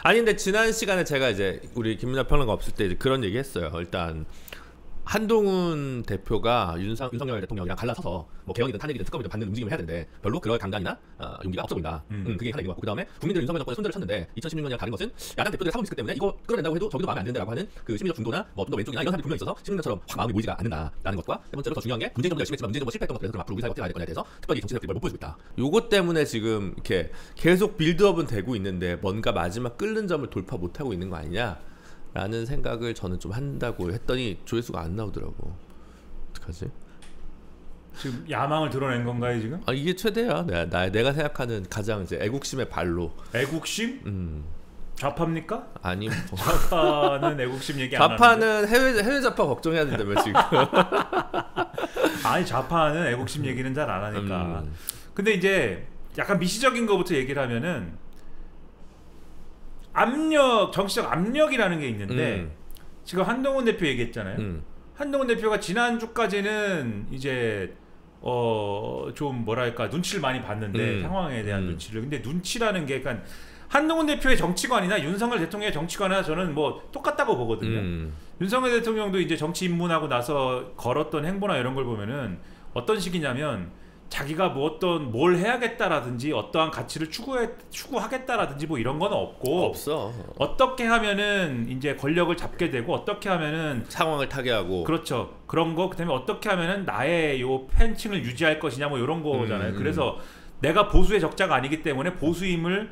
아니 근데 지난 시간에 제가 이제 우리 김민하 평론가 없을 때 이제 그런 얘기 했어요. 일단 한동훈 대표가 윤석열 대통령이랑 갈라서서 뭐 개헌이든 탄핵이든 특검이든 받는 움직임을 해야 되는데 별로 그럴 강단이나 용기가 없어 보인다. 그게 하나 얘기 같고, 그 다음에 국민들은 윤석열 정권에 손들을 쳤는데 2016년이랑 다른 것은 야당 대표들의 사법 리스크 때문에 이거 끌어낸다고 해도 저기도 마음에 안 든다라고 하는 그 심리적 중도나 뭐 좀 더 왼쪽이나 이런 사람들이 분명히 있어서 16년처럼 확 마음이 모이지가 않는다라는 것과, 세 번째로 더 중요한 게 문재인 정부 열심히 했지만 문재인 정부 실패했던 것들에서 앞으로 우리 사회가 어떻게 나야 될 거냐에 대해서 특별히 정치적으로 못 보여주고 있다. 요것 때문에 지금 이렇게 계속 빌드업은 되고 있는데 뭔가 마지막 끓는 점을 돌파 못하고 있는 거 아니냐 라는 생각을 저는 좀 한다고 했더니 조회수가 안 나오더라고. 어떡하지? 지금 야망을 드러낸 건가요 지금? 아 이게 최대야. 내가 생각하는 가장 이제 애국심의 발로. 애국심? 좌파입니까? 아니 뭐. 좌파는 애국심 얘기 안 하는데. 좌파는 해외 좌파 걱정해야 된다며 지금. 아니 좌파는 애국심 얘기는 잘 안 하니까. 근데 이제 약간 미시적인 거부터 얘기를 하면은 압력, 정치적 압력이라는 게 있는데 지금 한동훈 대표 얘기했잖아요. 한동훈 대표가 지난주까지는 이제 좀 뭐랄까 눈치를 많이 봤는데 상황에 대한 눈치를. 근데 눈치라는 게 그러니까 한동훈 대표의 정치관이나 윤석열 대통령의 정치관이나 저는 뭐 똑같다고 보거든요. 윤석열 대통령도 이제 정치 입문하고 나서 걸었던 행보나 이런 걸 보면은 어떤 식이냐면 자기가 뭐 뭘 해야겠다라든지 어떠한 가치를 추구하겠다라든지 뭐 이런 건 없어. 어떻게 하면은 이제 권력을 잡게 되고 어떻게 하면은 상황을 타개하고. 그렇죠. 그런 거. 그다음에 어떻게 하면은 나의 요 팬층을 유지할 것이냐 뭐 이런 거잖아요. 그래서 내가 보수의 적자가 아니기 때문에 보수임을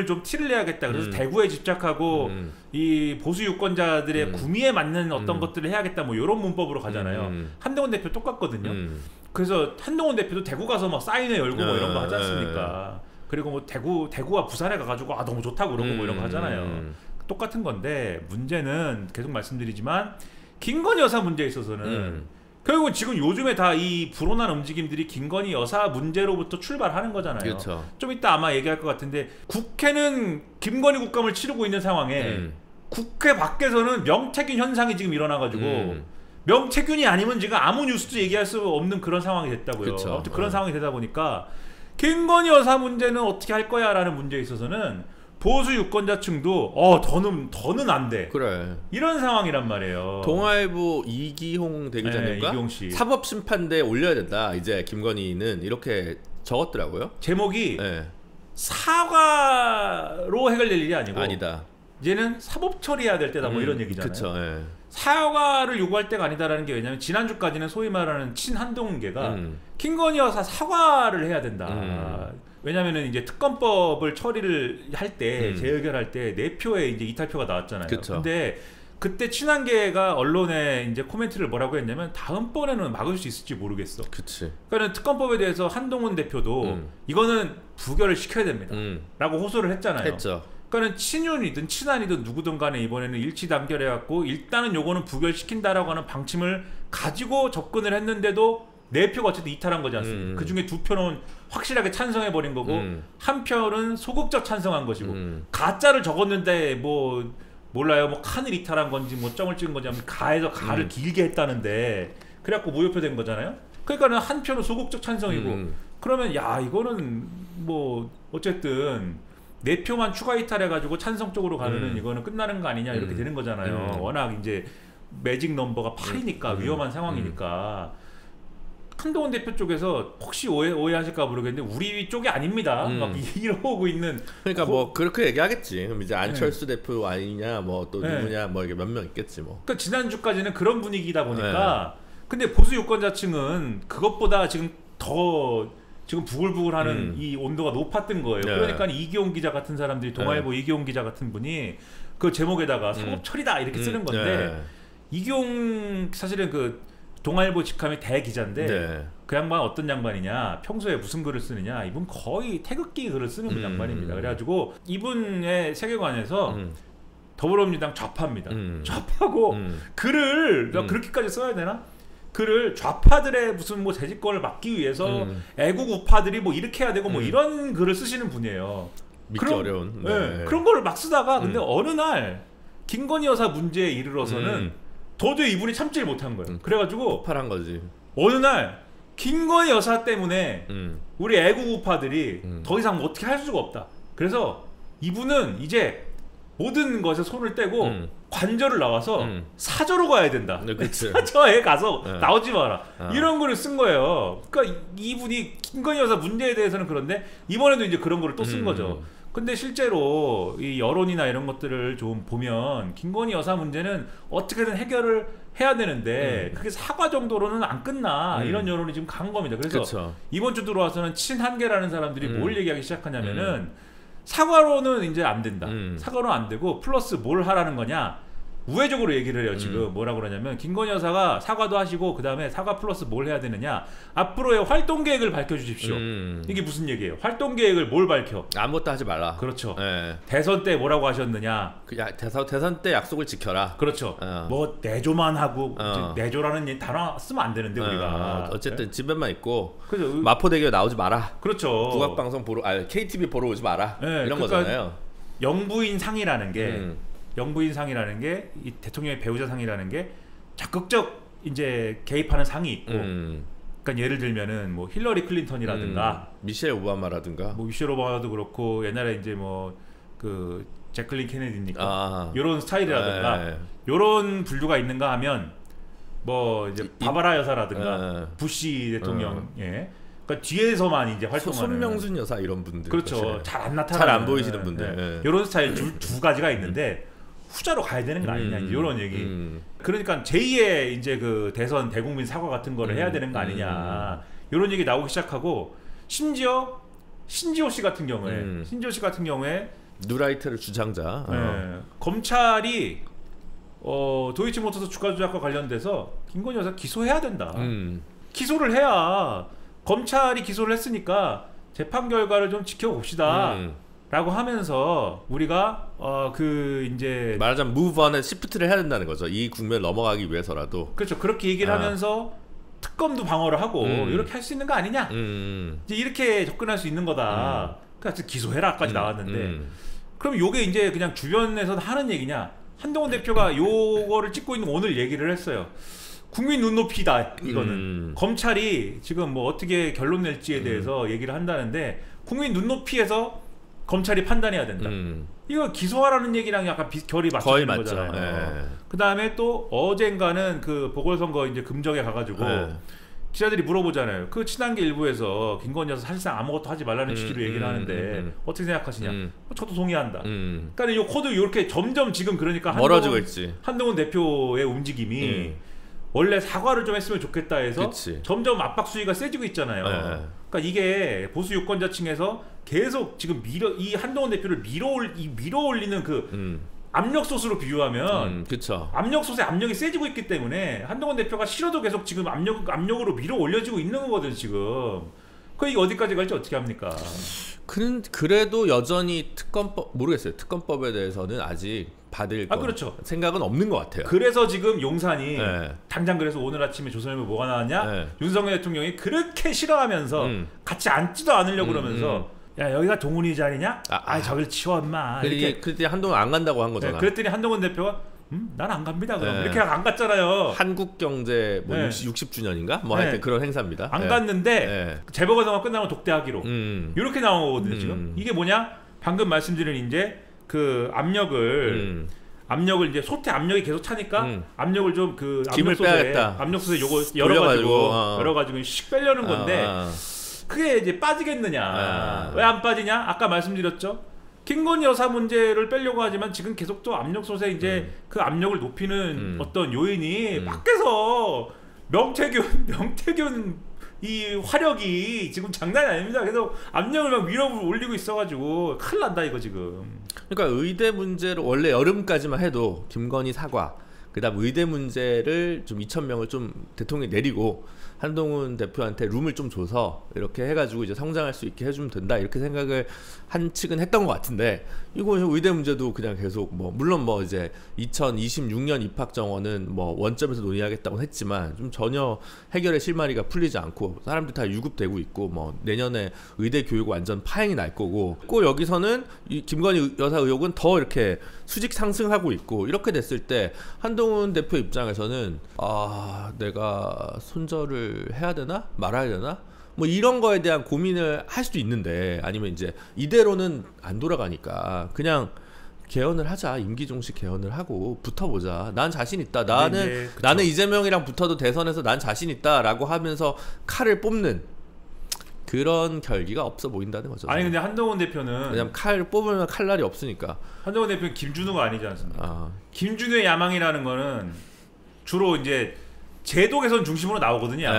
좀 티를 내야겠다. 그래서 대구에 집착하고 이 보수 유권자들의 구미에 맞는 어떤 것들을 해야겠다. 뭐 이런 문법으로 가잖아요. 한동훈 대표 똑같거든요. 그래서 한동훈 대표도 대구 가서 막 사인회 열고 뭐 이런 거 하지 않습니까? 그리고 뭐 대구와 부산에 가가지고 아 너무 좋다고 그러고 뭐 이런 거 하잖아요. 똑같은 건데 문제는 계속 말씀드리지만 김건희 여사 문제에 있어서는 결국 지금 요즘에 다 이 불온한 움직임들이 김건희 여사 문제로부터 출발하는 거잖아요. 그렇죠. 좀 이따 아마 얘기할 것 같은데 국회는 김건희 국감을 치르고 있는 상황에 국회 밖에서는 명태균 현상이 지금 일어나가지고 명태균이 아니면 지금 아무 뉴스도 얘기할 수 없는 그런 상황이 됐다고요. 그쵸. 아무튼 그런 상황이 되다 보니까 김건희 여사 문제는 어떻게 할 거야 라는 문제에 있어서는 보수 유권자층도 더는 안 돼. 그래. 이런 상황이란 말이에요. 동아일보 이기홍 대기자님과 사법심판대에 올려야 된다. 이제 김건희는 이렇게 적었더라고요. 제목이 사과로 해결될 일이 아니고 아니다. 이제는 사법 처리해야 될 때다 뭐 이런 얘기잖아요. 그쵸, 사과를 요구할 때가 아니다라는 게 왜냐면 지난주까지는 소위 말하는 친한동훈계가 김건희 여사 사과를 해야 된다. 왜냐면은 이제 특검법을 처리를 할 때 재의결할 때 4표의 이제 이탈표가 나왔잖아요. 그쵸. 근데 그때 친한계가 언론에 이제 코멘트를 뭐라고 했냐면 다음번에는 막을 수 있을지 모르겠어. 그치. 그러니까 특검법에 대해서 한동훈 대표도 이거는 부결을 시켜야 됩니다. 라고 호소를 했잖아요. 했죠. 그러니까 친윤이든 친한이든 누구든 간에 이번에는 일치단결해갖고 일단은 요거는 부결시킨다라고 하는 방침을 가지고 접근을 했는데도 4표가 어쨌든 이탈한 거지 않습니까? 그 중에 2표는 확실하게 찬성해버린 거고 한 표는 소극적 찬성한 것이고 가짜를 적었는데 뭐 몰라요 뭐 칸을 이탈한 건지 뭐 점을 찍은 건지 하면 가에서 가를 길게 했다는데 그래갖고 무효표된 거잖아요. 그러니까는 한 표는 소극적 찬성이고 그러면 야 이거는 뭐 어쨌든 4표만 추가 이탈해가지고 찬성 쪽으로 가면은 이거는 끝나는 거 아니냐 이렇게 되는 거잖아요. 워낙 이제 매직 넘버가 8이니까 위험한 상황이니까 한동훈 대표 쪽에서 혹시 오해하실까 모르겠는데 우리 쪽이 아닙니다. 막 이러고 있는. 그러니까 뭐 그렇게 얘기하겠지. 그럼 이제 안철수 대표 아니냐, 뭐 또 누구냐, 뭐 이게 몇 명 있겠지 뭐. 그러니까 지난주까지는 그런 분위기다 보니까. 근데 보수 유권자층은 그것보다 지금 더 지금 부글부글하는 이 온도가 높았던 거예요. 그러니까 이기홍 기자 같은 사람들이 동아일보 이기홍 기자 같은 분이 그 제목에다가 사법 처리다 이렇게 쓰는 건데 이기홍 사실은 그 동아일보 직함이 대기자인데 그 양반 어떤 양반이냐 평소에 무슨 글을 쓰느냐 이분 거의 태극기 글을 쓰는 양반입니다. 그래가지고 이분의 세계관에서 더불어민주당 좌파입니다. 좌파고 글을 그렇게까지 써야 되나? 글을 좌파들의 무슨 뭐 재집권을 막기 위해서 애국 우파들이 뭐 이렇게 해야 되고 뭐 이런 글을 쓰시는 분이에요. 믿기 어려운 그런 거를 막 쓰다가 근데 어느 날 김건희 여사 문제에 이르러서는 도저히 이분이 참지를 못한 거예요. 그래가지고 폭발한 거지. 어느 날 김건희 여사 때문에 우리 애국 우파들이 더 이상 어떻게 할 수가 없다. 그래서 이분은 이제 모든 것에 손을 떼고 관저를 나와서 사저로 가야 된다. 네, 그치. 사저에 가서 네. 나오지 마라. 이런 거를 쓴 거예요. 그러니까 이분이 김건희 여사 문제에 대해서는 그런데 이번에도 이제 그런 거를 또 쓴 거죠. 근데 실제로 이 여론이나 이런 것들을 좀 보면 김건희 여사 문제는 어떻게든 해결을 해야 되는데 그게 사과 정도로는 안 끝나 이런 여론이 지금 간 겁니다. 그래서 그쵸. 이번 주 들어와서는 친한계라는 사람들이 뭘 얘기하기 시작하냐면은 사과로는 이제 안 된다. 사과로는 안 되고 플러스 뭘 하라는 거냐? 우회적으로 얘기를 해요. 지금 뭐라고 그러냐면 김건희 여사가 사과도 하시고 그 다음에 사과 플러스 뭘 해야 되느냐? 앞으로의 활동 계획을 밝혀주십시오. 이게 무슨 얘기예요? 활동 계획을 뭘 밝혀? 아무것도 하지 말라. 그렇죠. 네. 대선 때 뭐라고 하셨느냐? 대선 때 약속을 지켜라. 그렇죠. 뭐 내조만 하고 내조라는 단어 쓰면 안 되는데 우리가 어쨌든 집에만 있고 그죠. 마포대교 나오지 마라. 그렇죠. 국악방송 보러 KTV 보러 오지 마라. 네, 이런 그러니까 거잖아요. 영부인 상이라는 게 영부인 상이라는 게 이 대통령의 배우자 상이라는 게 적극적 이제 개입하는 상이 있고, 그러니까 예를 들면은 뭐 힐러리 클린턴이라든가 미셸 오바마라든가 뭐 미셸 오바마도 그렇고 옛날에 이제 뭐 그 제클린 케네디니까 이런 스타일이라든가 이런 분류가 있는가 하면 뭐 이제 바바라 여사라든가 부시 대통령 그러니까 뒤에서만 이제 활동하는 손명순 여사 이런 분들 그렇죠. 잘 안 나타나는 잘 안 보이시는 분들 이런 스타일 두 가지가 있는데 후자로 가야 되는 거 아니냐 이런 얘기. 그러니까 제2의 이제 그 대선 대국민 사과 같은 거를 해야 되는 거 아니냐 이런 얘기 나오기 시작하고 심지어 신지호 씨 같은 경우에 뉴라이트를 주장자 검찰이 도이치모터스 주가 조작과 관련돼서 김건희 여사 기소해야 된다. 기소를 해야 검찰이 기소를 했으니까 재판 결과를 좀 지켜봅시다. 라고 하면서 우리가 그 이제 말하자면 move on에 시프트를 해야 된다는 거죠. 이 국면을 넘어가기 위해서라도. 그렇죠. 그렇게 얘기를 하면서 특검도 방어를 하고 이렇게 할 수 있는 거 아니냐? 이제 이렇게 접근할 수 있는 거다. 그러니까 기소해라까지 나왔는데 그럼 요게 이제 그냥 주변에서 하는 얘기냐? 한동훈 대표가 요거를 찍고 있는 오늘 얘기를 했어요. 국민 눈높이다 이거는 검찰이 지금 뭐 어떻게 결론 낼지에 대해서 얘기를 한다는데 국민 눈높이에서 검찰이 판단해야 된다. 이거 기소하라는 얘기랑 약간 결이 맞춰지는 거잖아요. 그 다음에 또 어젠가는 그 보궐선거 이제 금정에 가가지고 기자들이 물어보잖아요. 그 친한계 일부에서 김건희 여사 사실상 아무것도 하지 말라는 취지로 얘기를 하는데 어떻게 생각하시냐? 저도 동의한다. 그러니까 이 코드 이렇게 점점 지금 그러니까 멀어지고 있지. 한동훈 대표의 움직임이 원래 사과를 좀 했으면 좋겠다 해서 점점 압박 수위가 세지고 있잖아요. 그러니까 이게 보수 유권자층에서 계속 지금 이 한동훈 대표를 밀어올리는 그 압력솥으로 비유하면 압력솥에 압력이 세지고 있기 때문에 한동훈 대표가 싫어도 계속 지금 압력으로 밀어올려지고 있는 거거든 지금. 그 이게 어디까지 갈지 어떻게 합니까? 그래도 여전히 특검법 모르겠어요. 특검법에 대해서는 아직 받을 그렇죠. 생각은 없는 것 같아요. 그래서 지금 용산이 당장 그래서 오늘 아침에 조선일보 뭐가 나왔냐? 윤석열 대통령이 그렇게 싫어하면서 같이 앉지도 않으려고 그러면서 야 여기가 동훈이 자리냐? 저길 치워 인마. 그랬더니 한동훈 안 간다고 한 거잖아. 그랬더니 한동훈 대표가 난 안 갑니다. 그럼 이렇게 안 갔잖아요. 한국경제 뭐 60주년인가? 뭐 하여튼 그런 행사입니다. 안 갔는데 재보궐선거 끝나면 독대하기로 이렇게 나온 거거든요. 지금 이게 뭐냐? 방금 말씀드린 이제 그 압력을 이제 솥에 압력이 계속 차니까 압력을 좀 그 압력솥에 요거 열어가지고 씩 빼려는 건데 그게 이제 빠지겠느냐? 왜 안 빠지냐? 아까 말씀드렸죠. 김건희 여사 문제를 빼려고 하지만 지금 계속 또 압력솥에 이제 그 압력을 높이는 어떤 요인이 밖에서 명태균 이 화력이 지금 장난이 아닙니다. 그래서 압력을 막 밀어 올리고 있어가지고 큰일 난다 이거 지금. 그러니까 의대 문제를 원래 여름까지만 해도 김건희 사과, 그다음 의대 문제를 좀 2,000명을 좀 대통령이 내리고 한동훈 대표한테 룸을 좀 줘서 이렇게 해가지고 이제 성장할 수 있게 해주면 된다 이렇게 생각을 한 측은 했던 것 같은데 이거 의대 문제도 그냥 계속 뭐 물론 뭐 이제 2026년 입학 정원은 뭐 원점에서 논의하겠다고 했지만 좀 전혀 해결의 실마리가 풀리지 않고 사람들 다 유급되고 있고 뭐 내년에 의대 교육 완전 파행이 날 거고 꼭 여기서는 이 김건희 여사 의혹은 더 이렇게 수직 상승하고 있고 이렇게 됐을 때 한동훈 대표 입장에서는 내가 손절을 해야 되나 말아야 되나 뭐 이런 거에 대한 고민을 할 수도 있는데 아니면 이제 이대로는 안 돌아가니까 그냥 개헌을 하자. 임기종식 개헌을 하고 붙어보자. 난 자신 있다. 나는 이재명이랑 붙어도 대선에서 난 자신 있다라고 하면서 칼을 뽑는 그런 결기가 없어 보인다는 거죠. 아니 근데 한동훈 대표는 왜냐면 칼 뽑으면 칼날이 없으니까. 한동훈 대표는 김준호가 아니지 않습니까? 김준호의 야망이라는 거는 주로 이제 제도 개선 중심으로 나오거든요.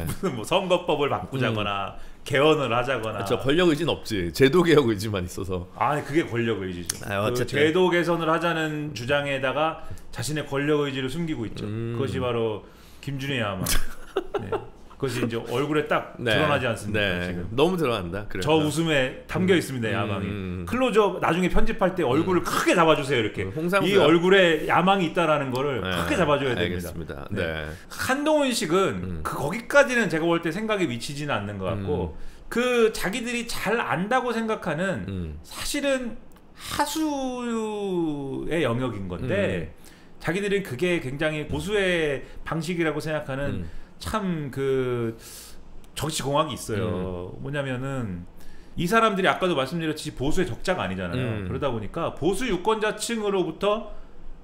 무슨 뭐 선거법을 바꾸자거나 개헌을 하자거나. 그렇죠. 권력 의지는 없지. 제도 개혁 의지만 있어서. 아, 그게 권력 의지죠. 어쨌든. 제도 개선을 하자는 주장에다가 자신의 권력 의지를 숨기고 있죠. 그것이 바로 김준호의 야망. 네. 그것이 이제 얼굴에 딱 드러나지 않습니까? 지금 너무 드러난다. 그래. 저 웃음에 담겨 있습니다. 야망이. 클로즈업 나중에 편집할 때 얼굴을 크게 잡아주세요. 이렇게 이 얼굴에 야망이 있다라는 거를 크게 잡아줘야 됩니다. 알겠습니다. 한동훈식은 거기까지는 제가 볼 때 생각이 미치지는 않는 것 같고 그 자기들이 잘 안다고 생각하는 사실은 하수의 영역인 건데 자기들이 그게 굉장히 보수의 방식이라고 생각하는 참 그 정치공학이 있어요. 뭐냐면은 이 사람들이 아까도 말씀드렸듯이 보수의 적자가 아니잖아요. 그러다 보니까 보수 유권자층으로부터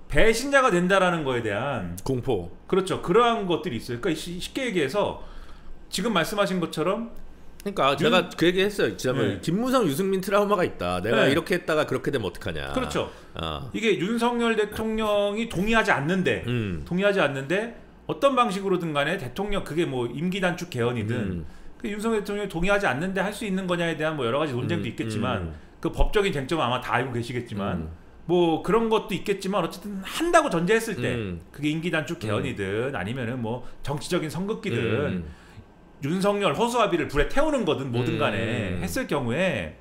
배신자가 된다라는 거에 대한 공포. 그렇죠. 그러한 것들이 있어요. 그러니까 쉽게 얘기해서 지금 말씀하신 것처럼 그러니까 제가 그 얘기 했어요. 김무성 유승민 트라우마가 있다. 내가 이렇게 했다가 그렇게 되면 어떡하냐. 그렇죠. 이게 윤석열 대통령이 동의하지 않는데 어떤 방식으로든 간에 대통령 그게 뭐 임기 단축 개헌이든 그 윤석열 대통령이 동의하지 않는데 할 수 있는 거냐에 대한 뭐 여러 가지 논쟁도 있겠지만 그 법적인 쟁점은 아마 다 알고 계시겠지만 뭐 그런 것도 있겠지만 어쨌든 한다고 전제했을 때 그게 임기 단축 개헌이든 아니면은 뭐 정치적인 선긋기든 윤석열 허수아비를 불에 태우는 거든 뭐든 간에 했을 경우에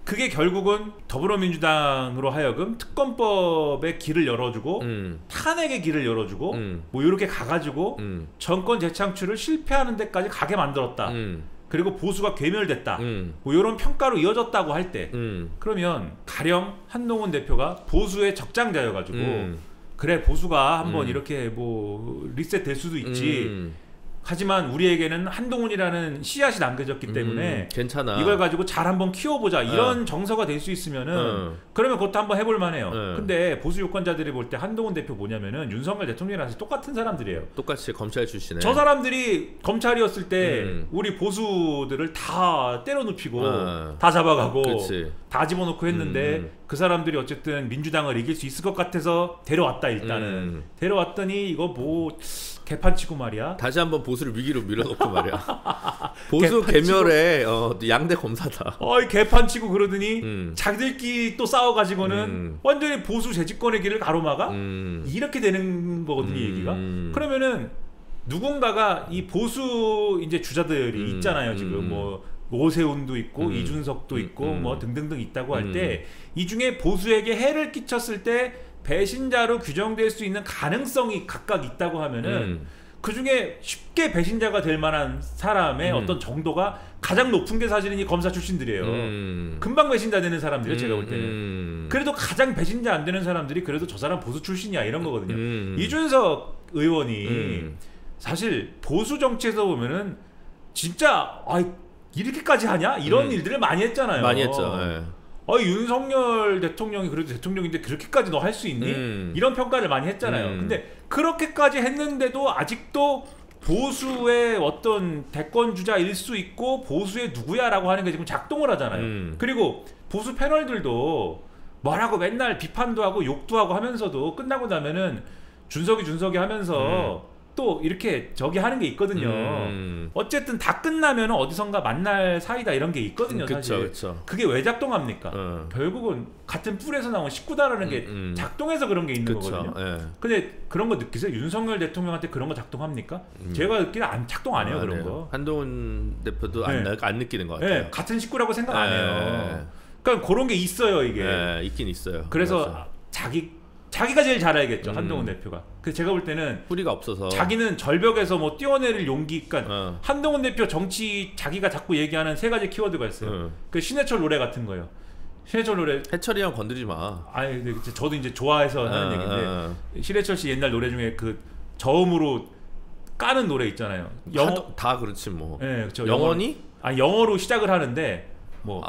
그게 결국은 더불어민주당으로 하여금 특검법의 길을 열어주고 탄핵의 길을 열어주고 뭐 이렇게 가가지고 정권 재창출을 실패하는 데까지 가게 만들었다. 그리고 보수가 괴멸됐다. 뭐 이런 평가로 이어졌다고 할 때 그러면 가령 한동훈 대표가 보수의 적장자여가지고 그래 보수가 한번 이렇게 뭐 리셋될 수도 있지. 하지만 우리에게는 한동훈이라는 씨앗이 남겨졌기 때문에 괜찮아. 이걸 가지고 잘 한번 키워보자 이런 정서가 될 수 있으면은 그러면 그것도 한번 해볼 만해요. 근데 보수 유권자들이 볼 때 한동훈 대표 뭐냐면은 윤석열 대통령이랑 똑같은 사람들이에요. 똑같이 검찰 출신에. 저 사람들이 검찰이었을 때 우리 보수들을 다 때려눕히고 다 잡아가고 다 집어넣고 했는데 그 사람들이 어쨌든 민주당을 이길 수 있을 것 같아서 데려왔다. 일단은 데려왔더니 이거 뭐 개판치고 말이야. 다시 한번 보수를 위기로 밀어넣고 말이야. 보수 개멸의 양대 검사다. 개판치고 그러더니 자기들끼리 또 싸워가지고는 완전히 보수 재집권의 길을 가로막아. 이렇게 되는 거거든요, 얘기가. 그러면은 누군가가 이 보수 이제 주자들이 있잖아요, 지금 뭐. 오세훈도 있고 이준석도 있고 뭐 등등등 있다고 할 때 이 중에 보수에게 해를 끼쳤을 때 배신자로 규정될 수 있는 가능성이 각각 있다고 하면은 그 중에 쉽게 배신자가 될 만한 사람의 어떤 정도가 가장 높은 게 사실은 이 검사 출신들이에요. 금방 배신자 되는 사람들이에요. 제가 볼 때는. 그래도 가장 배신자 안 되는 사람들이 그래도 저 사람 보수 출신이야 이런 거거든요. 이준석 의원이 사실 보수 정치에서 보면은 진짜 이렇게까지 하냐? 이런 일들을 많이 했잖아요. 많이 했죠. 윤석열 대통령이 그래도 대통령인데 그렇게까지 너 할 수 있니? 이런 평가를 많이 했잖아요. 근데 그렇게까지 했는데도 아직도 보수의 어떤 대권 주자일 수 있고 보수의 누구야라고 하는 게 지금 작동을 하잖아요. 그리고 보수 패널들도 뭐라고 맨날 비판도 하고 욕도 하고 하면서도 끝나고 나면은 준석이 하면서 또 이렇게 저기 하는 게 있거든요. 어쨌든 다 끝나면 어디선가 만날 사이다 이런 게 있거든요. 사실. 그쵸. 그게 왜 작동합니까? 결국은 같은 뿔에서 나온 식구다라는 게 작동해서 그런 게 있는 거거든요. 근데 그런 거 느끼세요? 윤석열 대통령한테 그런 거 작동합니까? 제가 느끼는 작동 안 해요. 그런 거. 한동훈 대표도 안 느끼는 것 같아요. 같은 식구라고 생각 안 해요. 그러니까 그런 게 있어요. 이게. 있긴 있어요. 그래서 맞아. 자기가 제일 잘 알겠죠. 한동훈 대표가. 그래서 제가 볼 때는 뿌리가 없어서 자기는 절벽에서 뭐 뛰어내릴 용기. 그러니까 한동훈 대표 정치 자기가 자꾸 얘기하는 세 가지 키워드가 있어요. 그 신해철 노래 같은 거예요. 신해철 노래. 해철이랑 건드리지 마. 아니 저도 이제 좋아해서 하는 얘기인데 신해철 씨 옛날 노래 중에 그 저음으로 까는 노래 있잖아요. 다 그렇지 뭐. 네, 그렇죠. 영원히? 영어로 시작을 하는데 뭐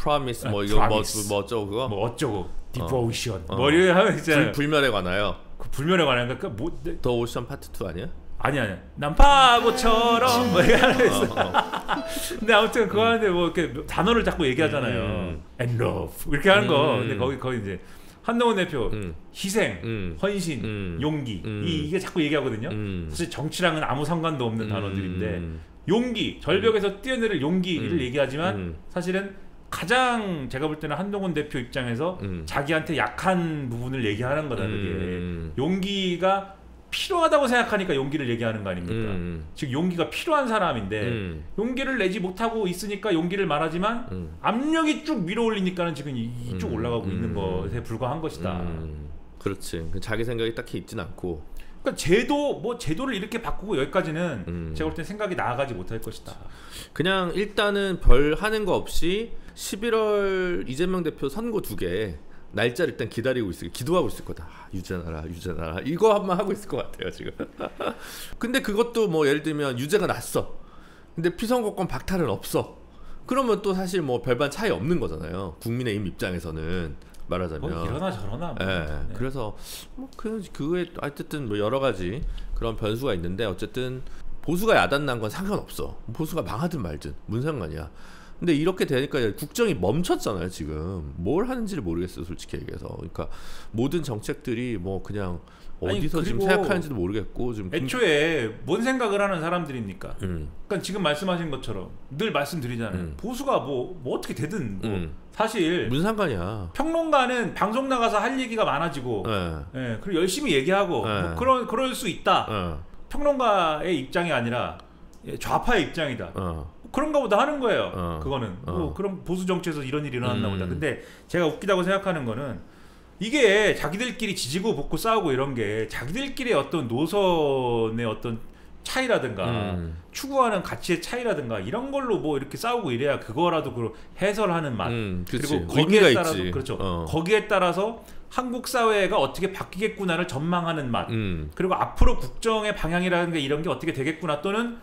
promise 뭐 이거 promise. 뭐 어쩌고 그거. 뭐 어쩌고 devotion 뭐 이렇게 하면 있잖아요. 불멸에 관하여. 그 불멸에 관한 그 뭐 더 오션 파트 2 아니야? 아니야. 난 바보처럼 뭐 이렇게 하는 있어. 근데 아무튼 그거 하는데 뭐 이렇게 단어를 자꾸 얘기하잖아요. and love 이렇게 하는 거. 근데 거기 이제 한동훈 대표 희생, 헌신, 용기 이게 자꾸 얘기하거든요. 사실 정치랑은 아무 상관도 없는 단어들인데 용기, 절벽에서 뛰어내릴 용기를 얘기하지만 사실은 가장 제가 볼 때는 한동훈 대표 입장에서 자기한테 약한 부분을 얘기하는 거다. 그게 용기가 필요하다고 생각하니까 용기를 얘기하는 거 아닙니까? 즉 용기가 필요한 사람인데 용기를 내지 못하고 있으니까 용기를 말하지만 압력이 쭉 밀어올리니까는 지금 이쪽 올라가고 있는 것에 불과한 것이다. 그렇지. 자기 생각이 딱히 있진 않고. 그러니까 제도를 이렇게 바꾸고 여기까지는 제가 볼 땐 생각이 나아가지 못할 것이다. 그냥 일단은 별 하는 거 없이 11월 이재명 대표 선거 2개 날짜를 일단 기다리고 기도하고 있을 거다. 유죄나라 이거 한번 하고 있을 것 같아요 지금. 근데 그것도 뭐 예를 들면 유죄가 났어. 근데 피선거권 박탈은 없어. 그러면 또 사실 뭐 별반 차이 없는 거잖아요. 국민의힘 입장에서는 말하자면. 뭐 이러나 저러나. 뭐. 네. 네. 그래서 뭐 그거에 어쨌든 뭐 여러 가지 그런 변수가 있는데 어쨌든 보수가 야단 난 건 상관없어. 보수가 망하든 말든 무슨 상관이야. 근데 이렇게 되니까 국정이 멈췄잖아요 지금. 뭘 하는지를 모르겠어요 솔직히 얘기해서. 그러니까 모든 정책들이 뭐 그냥 어디서 지금 생각하는지도 모르겠고 지금 애초에 뭔 생각을 하는 사람들입니까? 그러니까 지금 말씀하신 것처럼 늘 말씀드리잖아요. 보수가 뭐 어떻게 되든 뭐 사실 무슨 상관이야. 평론가는 방송 나가서 할 얘기가 많아지고 예, 그리고 열심히 얘기하고 뭐 그럴 수 있다. 평론가의 입장이 아니라 좌파의 입장이다. 그런가 보다 하는 거예요. 그거는 뭐 그럼 보수 정치에서 이런 일이 일어났나 보다. 근데 제가 웃기다고 생각하는 거는 이게 자기들끼리 지지고 볶고 싸우고 이런 게 자기들끼리의 어떤 노선의 어떤 차이라든가 추구하는 가치의 차이라든가 이런 걸로 뭐 이렇게 싸우고 이래야 그거라도 그 해설하는 맛 그리고 거기에 따라서 있지. 그렇죠. 거기에 따라서 한국 사회가 어떻게 바뀌겠구나를 전망하는 맛 그리고 앞으로 국정의 방향이라는 게 이런 게 어떻게 되겠구나 또는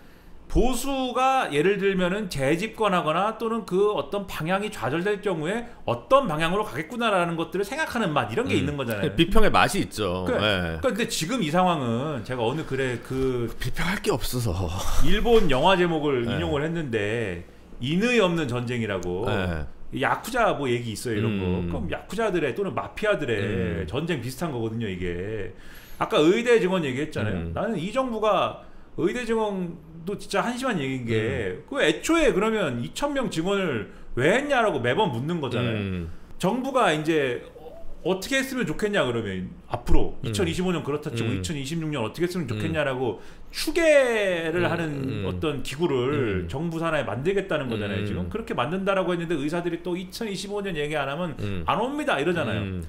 보수가 예를 들면은 재집권하거나 또는 그 어떤 방향이 좌절될 경우에 어떤 방향으로 가겠구나라는 것들을 생각하는 맛 이런 게 있는 거잖아요. 비평의 맛이 있죠. 그러니까 근데 지금 이 상황은 제가 어느 글에 비평할 게 없어서 일본 영화 제목을 인용을 했는데 인의 없는 전쟁이라고 야쿠자 뭐 얘기 있어요 이런 거. 그럼 야쿠자들의 또는 마피아들의 전쟁 비슷한 거거든요 이게. 아까 의대 증원 얘기했잖아요. 나는 이 정부가 의대 증원도 진짜 한심한 얘기인 게 그 애초에 그러면 2,000명 증원을 왜 했냐라고 매번 묻는 거잖아요. 정부가 이제 어떻게 했으면 좋겠냐 그러면 앞으로 2025년 그렇다 치고 2026년 어떻게 했으면 좋겠냐라고 추계를 하는 어떤 기구를 정부 산하에 만들겠다는 거잖아요. 지금 그렇게 만든다라고 했는데 의사들이 또 2025년 얘기 안 하면 안 옵니다 이러잖아요.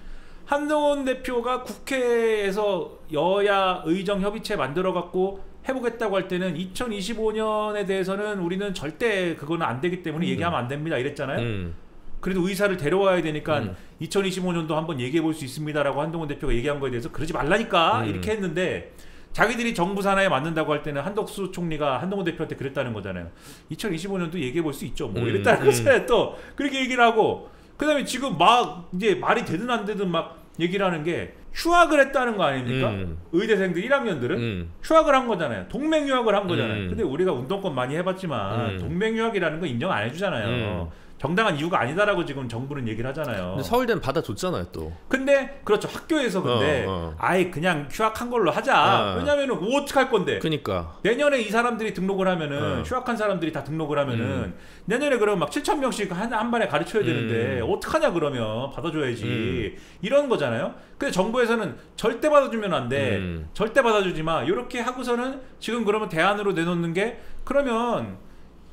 한동훈 대표가 국회에서 여야 의정 협의체 만들어 갖고 해보겠다고 할 때는 2025년에 대해서는 우리는 절대 그거는 안 되기 때문에 얘기하면 안 됩니다 이랬잖아요. 그래도 의사를 데려와야 되니까 2025년도 한번 얘기해 볼 수 있습니다라고 한동훈 대표가 얘기한 거에 대해서 그러지 말라니까 이렇게 했는데 자기들이 정부 산하에 맞는다고 할 때는 한덕수 총리가 한동훈 대표한테 그랬다는 거잖아요. 2025년도 얘기해 볼 수 있죠 뭐 이랬다는 거잖아요. 또 그렇게 얘기를 하고 그 다음에 지금 막 이제 말이 되든 안 되든 막 얘기를 하는 게 휴학을 했다는 거 아닙니까? 의대생들 1학년들은 휴학을 한 거잖아요. 동맹 휴학을 한 거잖아요. 근데 우리가 운동권 많이 해봤지만 동맹 휴학이라는 거 인정 안 해주잖아요. 정당한 이유가 아니다라고 지금 정부는 얘기를 하잖아요. 근데 서울대는 받아줬잖아요 또. 근데 그렇죠 학교에서 근데 아예 그냥 휴학한 걸로 하자. 왜냐면은 뭐 어떡할 건데. 그러니까 내년에 이 사람들이 등록을 하면은 휴학한 사람들이 다 등록을 하면은 내년에 그러면 막 7,000명씩 한 반에 가르쳐야 되는데 어떡하냐 그러면 받아줘야지 이런 거잖아요. 근데 정부에서는 절대 받아주면 안 돼. 절대 받아주지 마. 이렇게 하고서는 지금 그러면 대안으로 내놓는 게 그러면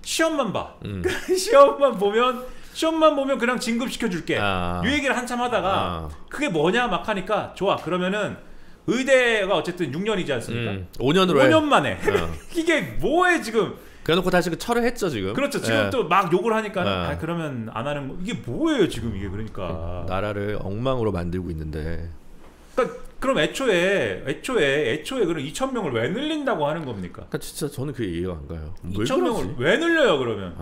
시험만 봐. 시험만 보면 그냥 진급시켜 줄게. 이 얘기를 한참 하다가 그게 뭐냐 막 하니까 좋아. 그러면은 의대가 어쨌든 6년이지 않습니까? 5년으로 5년 만에. 이게 뭐해 지금. 그래놓고 다시 철회했죠 지금. 그렇죠. 지금 또 막 욕을 하니까 그러면 안 하는 거. 이게 뭐예요 지금 이게 그러니까. 나라를 엉망으로 만들고 있는데. 그러니까 그럼 애초에 그럼 2,000명을 왜 늘린다고 하는 겁니까? 그러니까 진짜 저는 그게 이해가 안 가요. 2,000명을 왜 늘려요 그러면?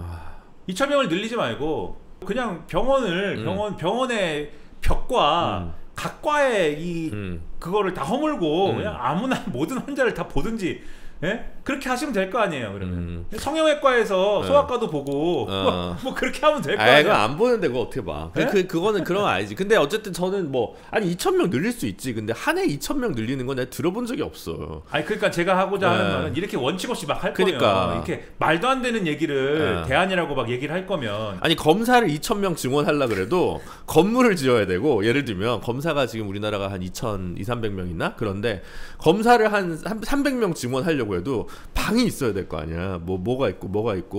2,000명을 늘리지 말고 그냥 병원의 벽과 각과의 이 그거를 다 허물고 그냥 아무나 모든 환자를 다 보든지, 예? 그렇게 하시면 될 거 아니에요. 그러면 성형외과에서 소아과도 보고 뭐 그렇게 하면 될 거 아니에요. 그거 안 보는데 그거 어떻게 봐? 그거는 그런 건 아니지. 근데 어쨌든 저는 뭐 아니 2,000명 늘릴 수 있지. 근데 한 해 2,000명 늘리는 건 내가 들어본 적이 없어. 아니 그러니까 제가 하고자 하는 말은 이렇게 원칙 없이 막 할 거면 이렇게 말도 안 되는 얘기를 대안이라고 막 얘기를 할 거면 아니 검사를 2,000명 증원하려 그래도 건물을 지어야 되고 예를 들면 검사가 지금 우리나라가 한 2,300명 있나? 그런데 검사를 한 300명 증원하려고 해도 방이 있어야 될 거 아니야. 뭐가 있고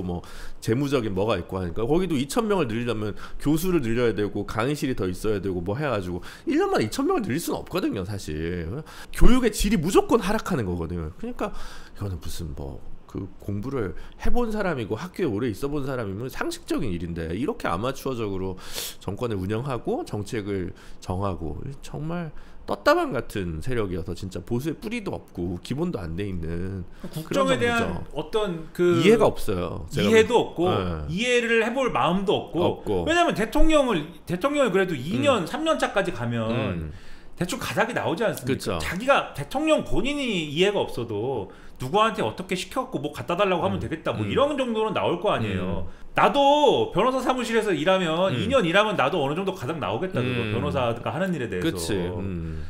뭐 재무적인 뭐가 있고 하니까 거기도 2,000명을 늘리려면 교수를 늘려야 되고 강의실이 더 있어야 되고 뭐 해가지고 1년 만에 2,000명을 늘릴 수는 없거든요 사실. 교육의 질이 무조건 하락하는 거거든요. 그러니까 이거는 무슨 뭐 그 공부를 해본 사람이고 학교에 오래 있어본 사람이면 상식적인 일인데 이렇게 아마추어적으로 정권을 운영하고 정책을 정하고 정말 떴다방 같은 세력이어서 진짜 보수의 뿌리도 없고 기본도 안 돼 있는 국정에 대한 어떤 그 이해가 없어요. 이해도 없고 이해를 해볼 마음도 없고. 왜냐하면 대통령이 그래도 2년 3년 차까지 가면 대충 가닥이 나오지 않습니까? 그쵸. 자기가 대통령 본인이 이해가 없어도 누구한테 어떻게 시켜갖고 뭐 갖다 달라고 하면 되겠다 뭐 이런 정도는 나올 거 아니에요. 나도 변호사 사무실에서 일하면 2년 일하면 나도 어느 정도 가닥 나오겠다. 그거 변호사가 하는 일에 대해서. 그치.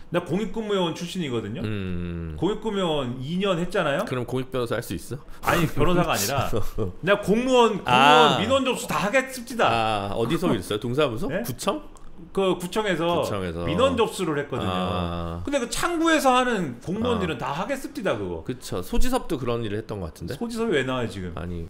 나 공익근무요원 출신이거든요. 공익근무요원 2년 했잖아요. 그럼 공익변호사 할 수 있어? 아니 변호사가 아니라 내가 공무원 민원 접수 다 하겠습니다. 어디서 일했어요? 동사무소? 네? 구청? 그 구청에서 민원 접수를 했거든요. 근데 그 창구에서 하는 공무원 일은 다 하겠습니다 그거. 그쵸. 소지섭도 그런 일을 했던 것 같은데. 소지섭이 왜 나와요 지금? 아니